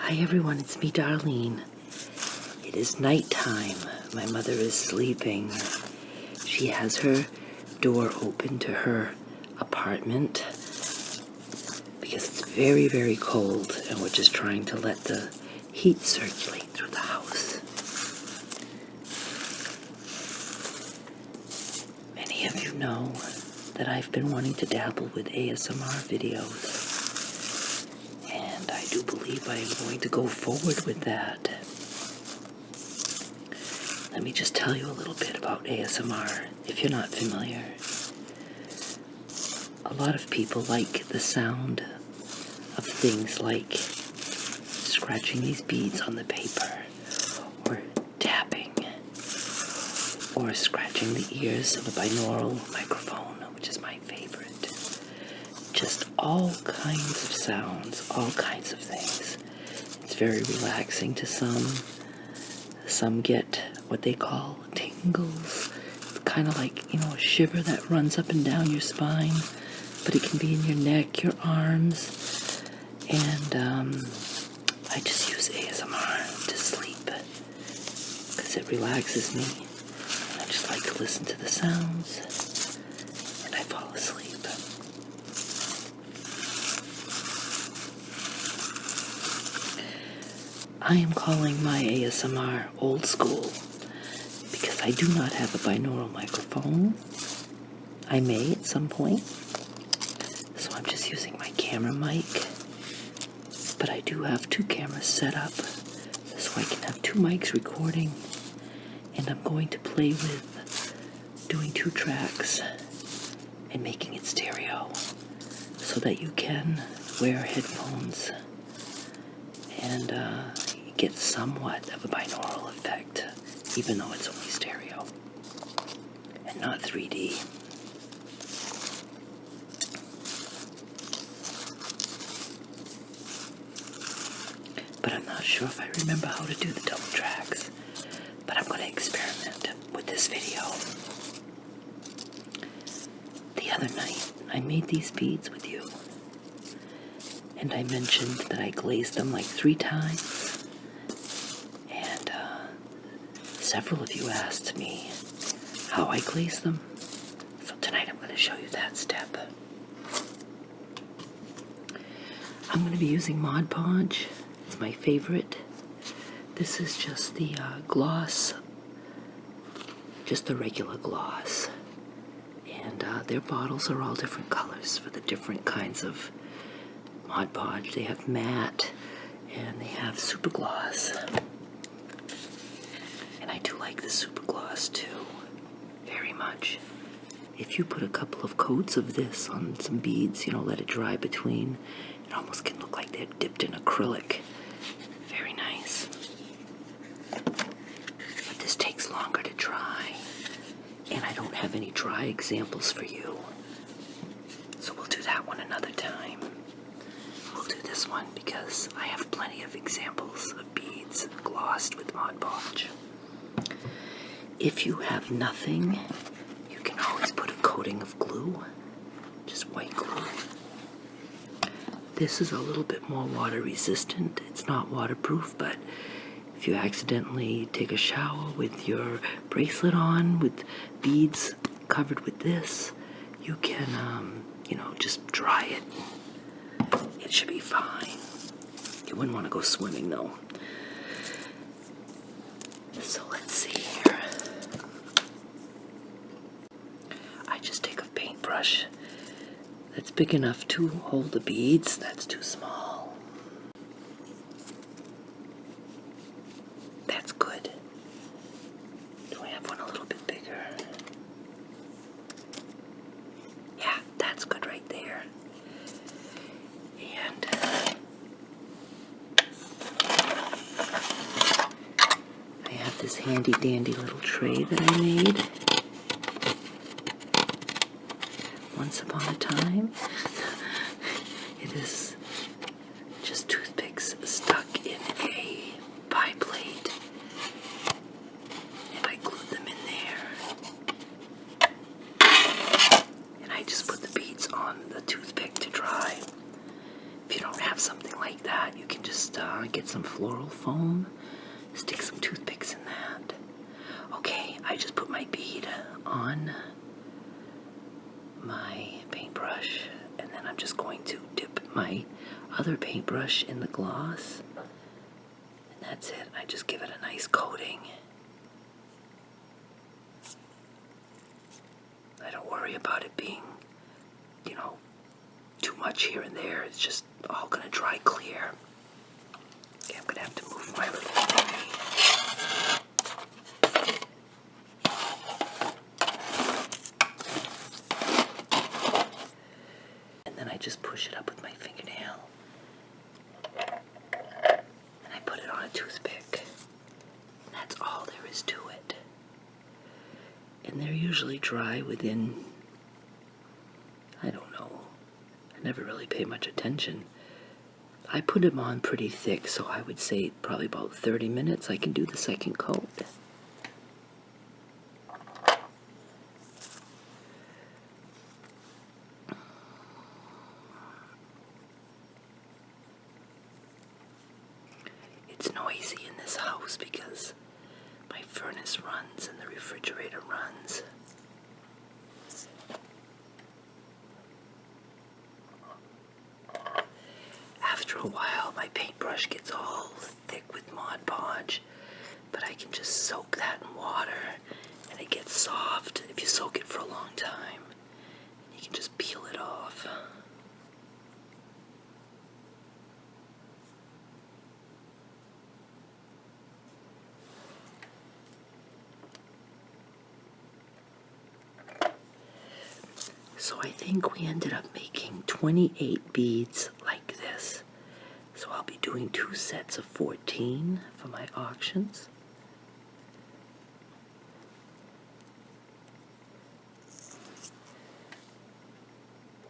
Hi everyone, it's me, Darlene. It is nighttime. My mother is sleeping. She has her door open to her apartment because it's very, very cold and we're just trying to let the heat circulate through the house. Many of you know that I've been wanting to dabble with ASMR videos. I do believe I am going to go forward with that. Let me just tell you a little bit about ASMR, if you're not familiar. A lot of people like the sound of things like scratching these beads on the paper, or tapping, or scratching the ears of a binaural microphone, which is my favorite. Just all kinds of sounds, all kinds of things. It's very relaxing to some. Some get what they call tingles. It's kind of like, a shiver that runs up and down your spine, but it can be in your neck, your arms. And I just use ASMR to sleep because it relaxes me. I just like to listen to the sounds and I fall asleep. I am calling my ASMR old school because I do not have a binaural microphone. I may at some point, so I'm just using my camera mic. But I do have 2 cameras set up so I can have 2 mics recording, and I'm going to play with doing 2 tracks and making it stereo so that you can wear headphones and get somewhat of a binaural effect, even though it's only stereo and not 3D. But I'm not sure if I remember how to do the double tracks, but I'm going to experiment with this video. The other night, I made these beads with you, and I mentioned that I glazed them like 3 times. Several of you asked me how I glaze them, so tonight I'm going to show you that step. I'm going to be using Mod Podge. It's my favorite. This is just the gloss, just the regular gloss. And their bottles are all different colors for the different kinds of Mod Podge. They have matte and they have super gloss. I do like the super gloss too, very much. If you put a couple of coats of this on some beads, let it dry between, it almost can look like they're dipped in acrylic. Very nice. But this takes longer to dry, and I don't have any dry examples for you. So we'll do that one another time. We'll do this one because I have plenty of examples of beads glossed with Mod Podge. If you have nothing, you can always put a coating of glue, just white glue. This is a little bit more water resistant. It's not waterproof, but if you accidentally take a shower with your bracelet on, with beads covered with this, you can, just dry it. It should be fine. You wouldn't want to go swimming, though. So let's see here. I just take a paintbrush that's big enough to hold the beads. That's too small. That's good. Do I have one a little bit bigger? Yeah, that's good right there. And I have this handy dandy little tray that I made once upon a time. It is just toothpicks stuck in a pie plate, and I glued them in there, and I just put the beads on the toothpick to dry. If you don't have something like that, you can just get some floral foam, stick some toothpicks in that. Okay, I just put my bead on my paintbrush, and then I'm just going to dip my other paintbrush in the gloss, and that's it. I just give it a nice coating. I don't worry about it being, too much here and there. It's just all gonna dry clear. Okay, I'm gonna have to move my little thingy. And then I just push it up with my fingernail. And I put it on a toothpick. And that's all there is to it. And they're usually dry within, I don't know, I never really pay much attention. I put them on pretty thick, so I would say probably about 30 minutes I can do the second coat. It's noisy in this house because my furnace runs and the refrigerator runs. After a while, my paintbrush gets all thick with Mod Podge, but I can just soak that in water and it gets soft if you soak it for a long time. You can just peel it off. So I think we ended up making 28 beads like this. So I'll be doing 2 sets of 14 for my auctions.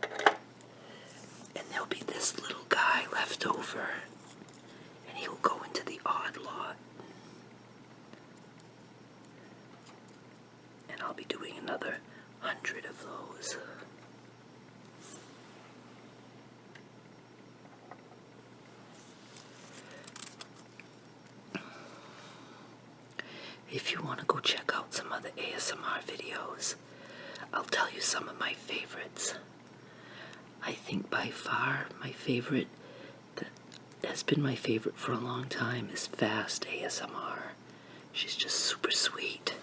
And there'll be this little guy left over, and he'll go into the odd lot. And I'll be doing another 100 of those. If you want to go check out some other ASMR videos, I'll tell you some of my favorites. I think by far my favorite, that has been my favorite for a long time, is Fast ASMR. She's just super sweet.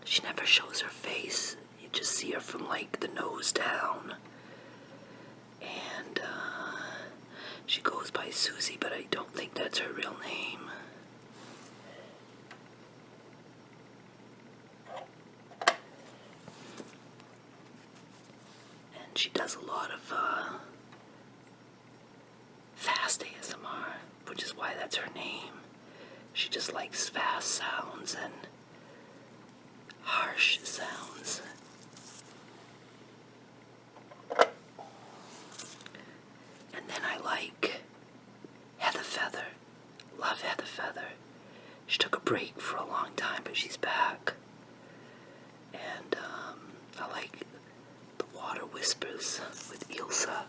She never shows her face. You just see her from like the nose down. And she goes by Susie, but I don't think that's her real name. And she does a lot of fast ASMR, which is why that's her name. She just likes fast sounds and harsh sounds. And then I like Heather Feather. Love Heather Feather. She took a break for a long time, but she's back. And I like The Water Whispers with Ilsa.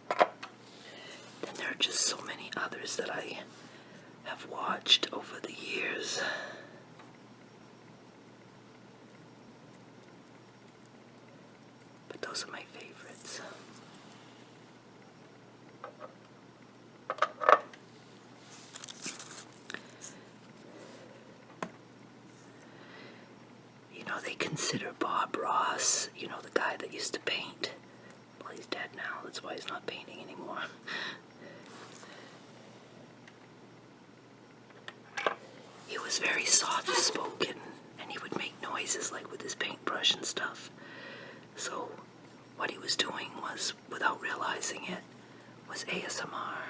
Then there are just so many others that I have watched over the years. But those are my favorites. They consider Bob Ross, the guy that used to paint. Well, he's dead now, that's why he's not painting anymore. He was very soft-spoken, and he would make noises like with his paintbrush and stuff. So what he was doing was, without realizing it, was ASMR.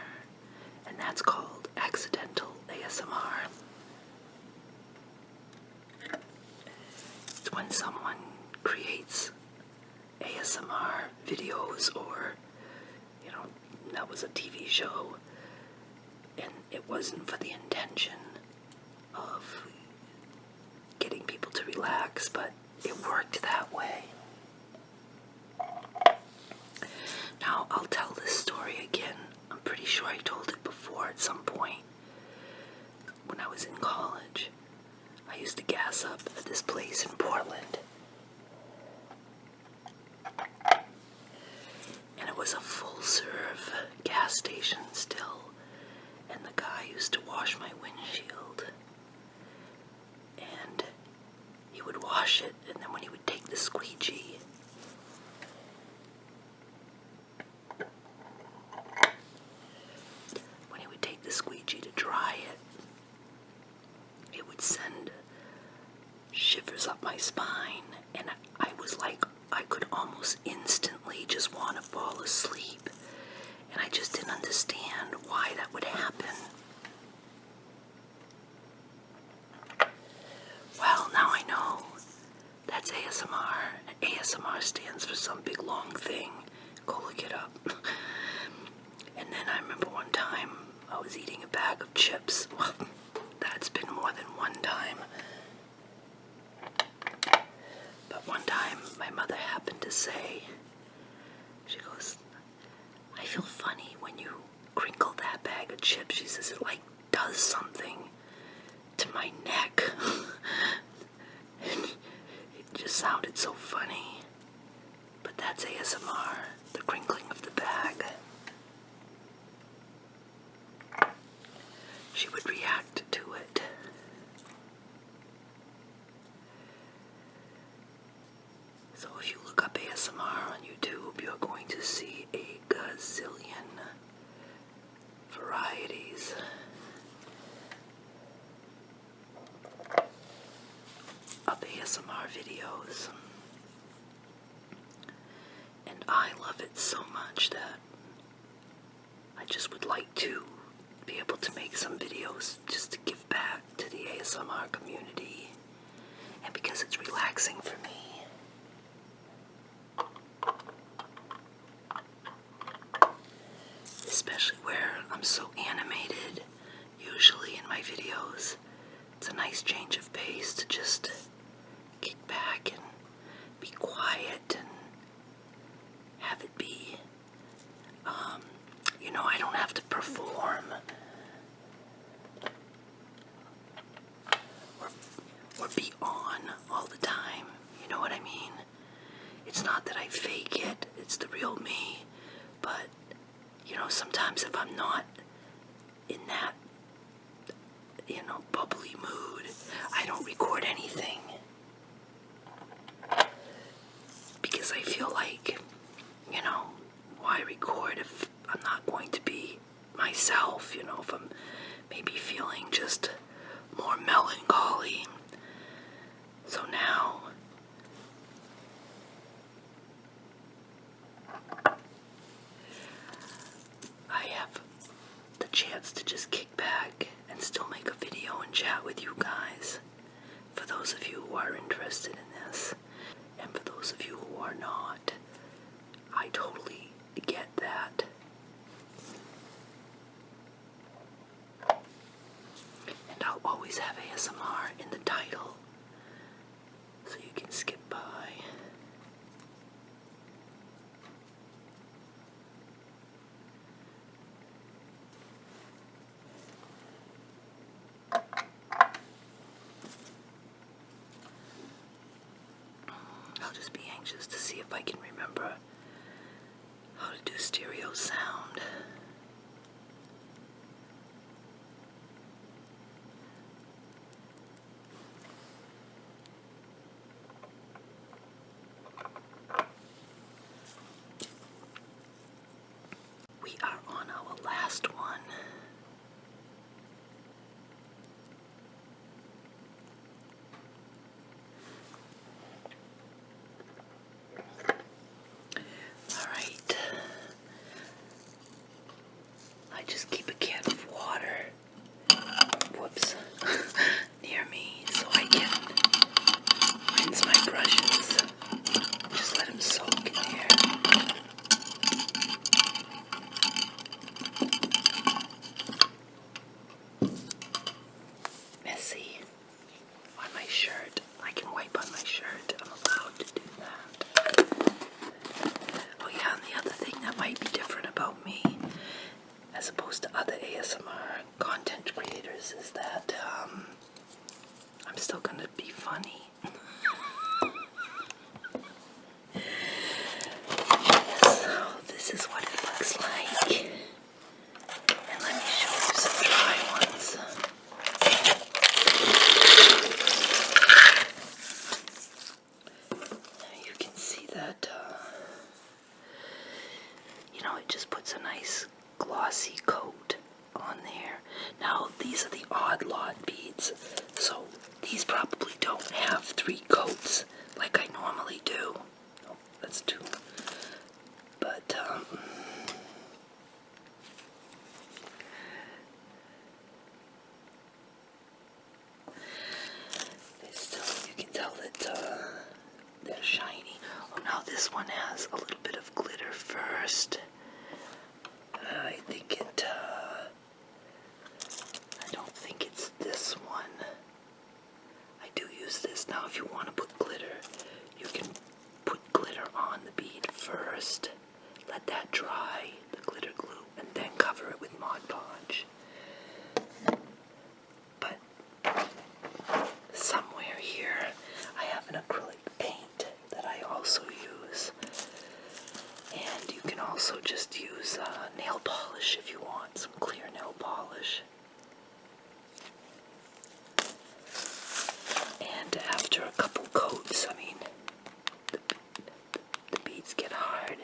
And that's called accidental ASMR. It's when someone creates ASMR videos or, that was a TV show, and it wasn't for the intention of getting people to relax, but it worked that way. Now, I'll tell this story again. I'm pretty sure I told it before at some point. When I was in college, I used to gas up at this place in Portland. And it was a full-serve gas station still. And the guy used to wash my windshield. And he would wash it, and then when he would take the squeegee, to dry it, it would send shivers up my spine, and I was like, I could almost instantly just want to fall asleep, and I just didn't understand why that would happen. Well, now I know that's ASMR. ASMR stands for some big long thing. Go look it up. And then I remember one time I was eating a bag of chips. Well, that's been more than one time. But one time my mother happened to say, she goes, I feel funny when you crinkle that bag of chips. She says it like does something to my neck. And it just sounded so funny. But that's ASMR, the crinkling of the bag. She would react to it. So if you look up ASMR on YouTube, you're going to see a gazillion varieties of ASMR videos. And I love it so much that I just would like to be able to make some videos just to give back to the ASMR community, and because it's relaxing for me. Especially where I'm so animated, usually in my videos. It's a nice change of pace to just kick back and be quiet and have it be, I don't have to perform or be on all the time, you know what I mean? It's not that I fake it, it's the real me, but, sometimes if I'm not in that, bubbly mood, I don't record anything. Because I feel like, why record if I'm not going to be myself, if I'm maybe feeling just more melancholy. So now, I have the chance to just kick back and still make a video and chat with you guys. For those of you who are interested in this, and for those of you who are not, I totally get that. And I'll always have ASMR in the title, so you can skip by. I'll just be anxious to see if I can remember how to do stereo sound. We are on our last one. Alright. I just keep a can of water, near me so I can rinse my brushes. Just let them soak in there. still gonna be funny. So this is what it looks like. And let me show you some dry ones. You can see that, you know, it just puts a nice glossy coat on there. Now, these are the odd lot beads, so these probably don't have 3 coats like I normally do. Oh, that's 2. But, you can tell that they're shiny. Oh, now this one has a little bit of glitter first. I think it, I don't think it's this one. I do use this. Now, if you want to put glitter, you can put glitter on the bead first. Let that dry, the glitter glue, and then cover it with Mod Podge. But somewhere here, I have an acrylic paint that I also use. And you can also just use nail polish if you want, some clear nail polish. And after a couple coats, I mean, the beads get hard.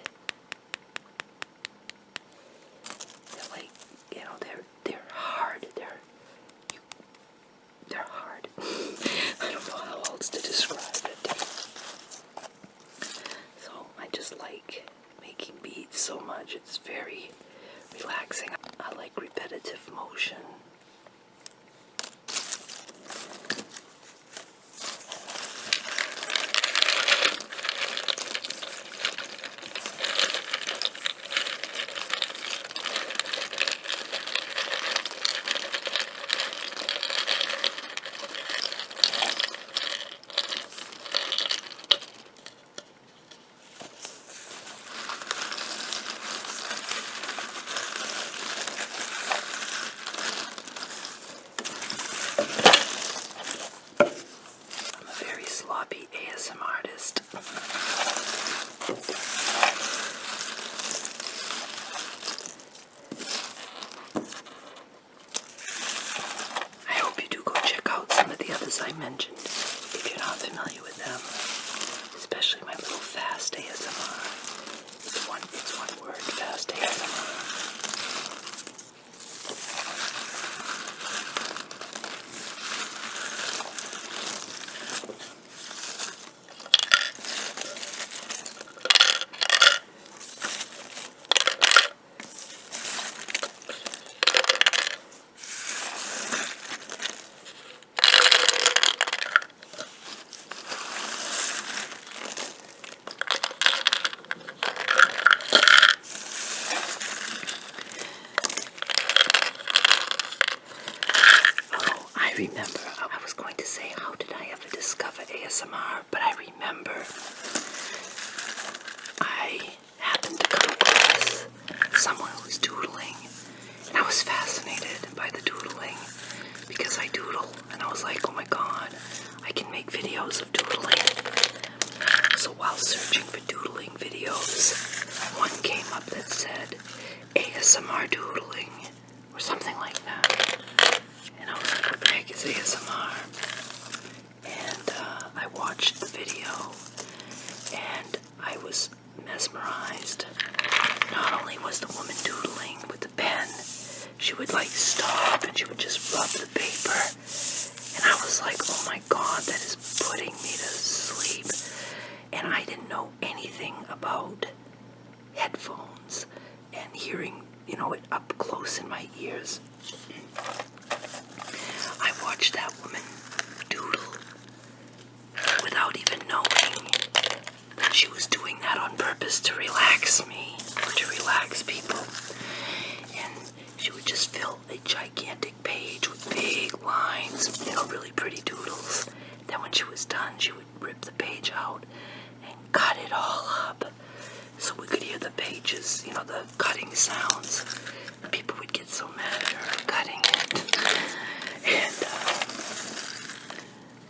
They're like, you know, they're hard. They're hard. I don't know how else to describe it. So I just like making beads so much. It's very relaxing. I like repetitive motion. Sloppy ASMRtist. I hope you do go check out some of the others I mentioned if you're not familiar with them, especially my little fast ASMR. It's one word, fast ASMR. I remember, I was going to say, how did I ever discover ASMR? But I remember I happened to come across someone who was doodling, and I was fascinated by the doodling because I doodle, and I was like, oh my god, I can make videos of doodling. So while searching for doodling videos, one came up that said ASMR doodling or something like that. And I was like, what the heck is ASMR? And I watched the video, and I was mesmerized. Not only was the woman doodling with the pen, she would like stop and she would just rub the paper. And I was like, oh my god, that is putting me to sleep. And I didn't know anything about headphones and hearing, you know, it up close in my ears. I watched that woman doodle without even knowing that she was doing that on purpose to relax me, or to relax people. And she would just fill a gigantic page with big lines, you know, really pretty doodles. Then when she was done, she would rip the page out and cut it all up so we could hear the pages, you know, the cutting sounds. People would get so mad at her cutting it. And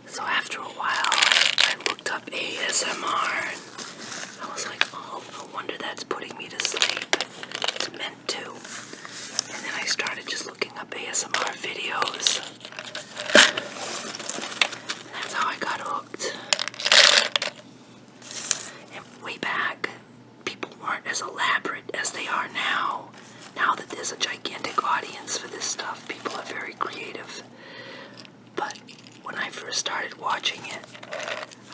so up ASMR. I was like, oh, no wonder that's putting me to sleep. It's meant to. And then I started just looking up ASMR videos. And that's how I got hooked. And way back, people weren't as elaborate as they are now. Now that there's a gigantic audience for this stuff, people are very creative. But when I first started watching it,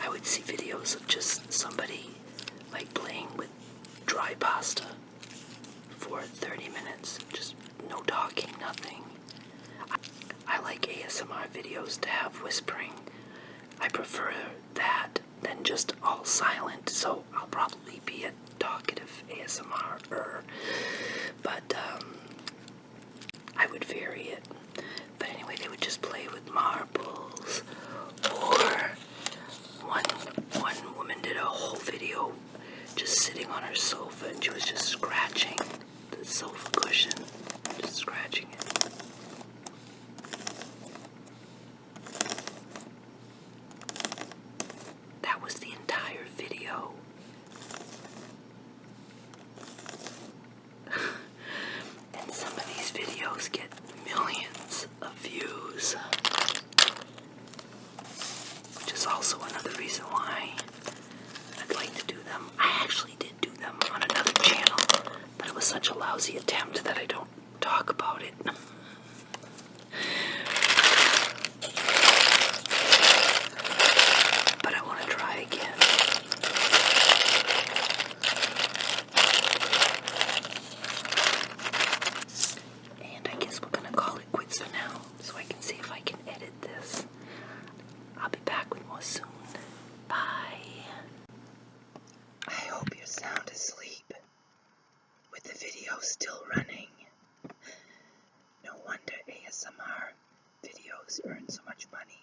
I would see videos of just somebody like playing with dry pasta for 30 minutes. Just no talking, nothing. I like ASMR videos to have whispering. I prefer that than just all silent, so I'll probably be a talkative ASMR-er. But I would vary it. But anyway, they would just play with marbles, or one woman did a whole video just sitting on her sofa, and she was just scratching the sofa cushion, just scratching it. That was the entire video. And some of these videos get millions of views, which is also another reason why I'd like to do them. I actually did do them on another channel, but it was such a lousy attempt that I don't talk about it. But I want to try again. And I guess we're going to call it quits for now, so I can see if I can edit this. I'll be back with more soon. Bye. I hope you're sound asleep, with the video still running. No wonder ASMR videos earn so much money.